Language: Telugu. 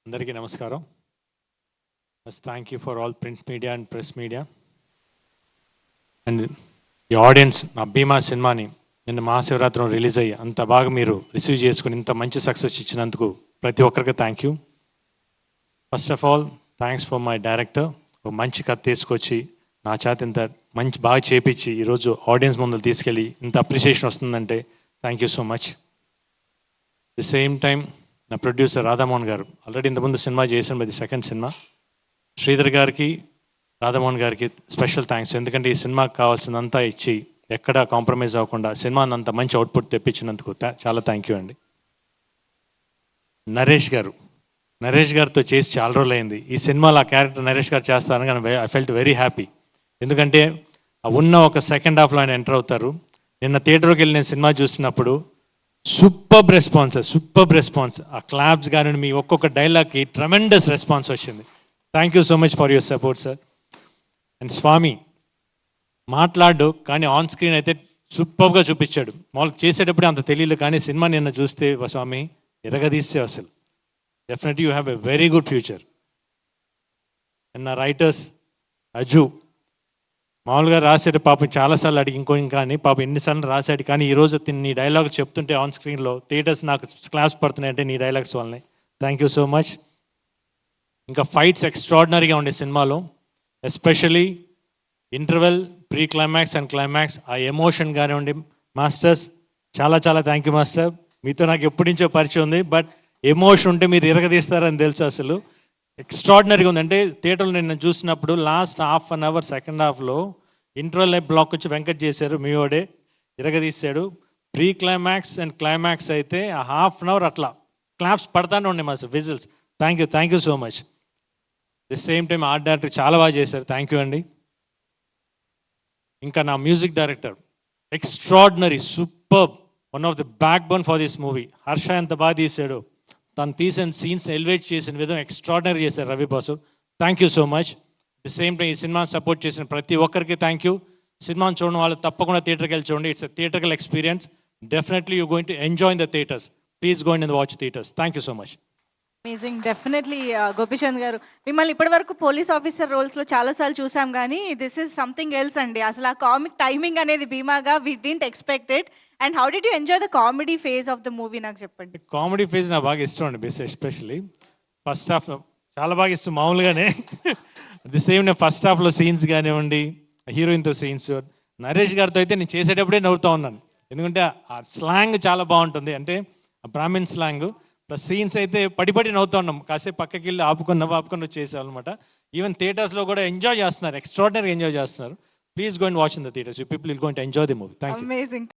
అందరికీ నమస్కారం. First thank you for all print media and press media and ఈ ఆడియన్స్. నా భీమా సినిమాని నిన్న మహాశివరాత్రి రిలీజ్ అయ్యి అంత బాగా మీరు రిసీవ్ చేసుకుని ఇంత మంచి సక్సెస్ ఇచ్చినందుకు ప్రతి ఒక్కరికి thank you. First of all thanks for my director. ఒక మంచి కథ తీసుకొచ్చి నా చేత ఇంత మంచి బాగా చేపించి ఈరోజు ఆడియన్స్ ముందు తీసుకెళ్ళి ఇంత అప్రిషియేషన్ వస్తుందంటే thank you so much. The same time నా ప్రొడ్యూసర్ రాధామోహన్ గారు ఆల్రెడీ ఇంతకుముందు సినిమా చేసిన ఇది సెకండ్ సినిమా. శ్రీధర్ గారికి రాధామోహన్ గారికి స్పెషల్ థ్యాంక్స్. ఎందుకంటే ఈ సినిమాకి కావాల్సిందంతా ఇచ్చి ఎక్కడ కాంప్రమైజ్ అవ్వకుండా సినిమాని అంత మంచి అవుట్పుట్ తెప్పించినందుకు చాలా థ్యాంక్ యూ అండి. నరేష్ గారితో చేసి చాలా రోజులు అయింది. ఈ సినిమాలో ఆ క్యారెక్టర్ నరేష్ గారు చేస్తారని కానీ ఐ ఫెల్ట్ వెరీ హ్యాపీ. ఎందుకంటే ఉన్న ఒక సెకండ్ హాఫ్లో ఆయన ఎంటర్ అవుతారు. నిన్న థియేటర్కి వెళ్ళి నేను సినిమా చూసినప్పుడు సూపర్బ్ రెస్పాన్స్. ఆ క్లాప్స్ కానీ మీ ఒక్కొక్క డైలాగ్కి ట్రెమెండస్ రెస్పాన్స్ వచ్చింది. Thank you so much for your support sir. And స్వామి మాట్లాడు కానీ ఆన్ స్క్రీన్ అయితే సూపర్గా చూపించాడు. మామూలుగా చేసేటప్పుడే అంత తెలియదు కానీ సినిమా నిన్న చూస్తే స్వామి ఎరగదీస్తే అసలు definitely you have a very good future. And నా రైటర్స్ అజు మామూలుగా రాసాడు పాపం చాలాసార్లు అడిగి ఇంకా అని పాపం ఎన్నిసార్లు రాశాడు కానీ ఈరోజు నీ డైలాగ్ చెప్తుంటే ఆన్ స్క్రీన్లో థియేటర్స్ నాకు క్లాప్స్ పడుతున్నాయంటే నీ డైలాగ్స్ వల్లనే. Thank you so much. ఇంకా ఫైట్స్ ఎక్స్ట్రాడినరీగా ఉండే సినిమాలో, especially interval, pre climax and climax, ఆ ఎమోషన్ కానివ్వండి. మాస్టర్స్ చాలా థ్యాంక్ యూ మాస్టర్. మీతో నాకు ఎప్పటి నుంచో పరిచయం ఉంది, బట్ ఎమోషన్ ఉంటే మీరు ఇరగదీస్తారని తెలుసు. అసలు ఎక్స్ట్రాడినరీగా ఉంది. అంటే థియేటర్లో నేను చూసినప్పుడు last half an hour second హాఫ్లో ఇంటర్వెల్ బ్లాక్ వచ్చి వెంకట్ చేశారు, మీ వాడే ఇరగదీశాడు. ప్రీ క్లైమాక్స్ అండ్ క్లైమాక్స్ అయితే ఆ హాఫ్ అన్ అవర్ అట్లా క్లాప్స్ పడతానే ఉండే master, whistles. Thank you so much. The same time art director చాలా బాగా చేశారు, థ్యాంక్ యూ అండి. ఇంకా నా music director extraordinary, superb, one of the backbone for this movie. Harsha ఎంత బాగా తీశాడు, తను తీసిన సీన్స్ ఎలివేట్ చేసిన విధంగా ఎక్స్ట్రాడినరీ చేశారు Ravi boss. Thank you so much. The same time ఈ సినిమాని సపోర్ట్ చేసిన ప్రతి ఒక్కరికి థ్యాంక్ యూ. సినిమాని చూడడం వాళ్ళు తప్పకుండా థియేటర్కి వెళ్ళి చూడండి. It's a theatrical experience. Definitely you going to enjoy in the theatres. Please go in the watch theatres. Thank you so much. Amazing. Definitely Gopichand గారు, మిమ్మల్ని ఇప్పటివరకు పోలీస్ ఆఫీసర్ రోల్స్లో చాలాసార్లు చూసాం కానీ దిస్ ఈజ్ సంథింగ్ ఎల్స్ అండి. అసలు ఆ కామిక్ టైమింగ్ అనేది భీమాగా we didn't expect it. And how did you enjoy the comedy phase of the movie, నాకు చెప్పండి. కామెడీ ఫేజ్ నాకు బాగా ఇష్టం అండి. ఎస్పెషల్లీ ఫస్ట్ హాఫ్ చాలా బాగా ఇష్టం మామూలుగానే. ది సేమ్ నేను ఫస్ట్ హాఫ్లో సీన్స్ కానివ్వండి, హీరోయిన్తో సీన్స్, నరేష్ గారితో అయితే నేను చేసేటప్పుడే నవ్వుతూ ఉన్నాను. ఎందుకంటే ఆ స్లాంగ్ చాలా బాగుంటుంది, అంటే బ్రాహ్మిన్ స్లాంగ్. ప్లస్ సీన్స్ అయితే పడి నవ్వుతూ ఉన్నాం. కాసేపు పక్కకి వెళ్ళి ఆపుకొని వచ్చేసామన్నమాట. ఈవెన్ థియేటర్స్లో కూడా ఎంజాయ్ చేస్తున్నారు, ఎక్స్ట్రాడినరీ ఎంజాయ్ చేస్తున్నారు. Please go and watch in the theatres. You people will go and enjoy the movie. Thank you. Amazing.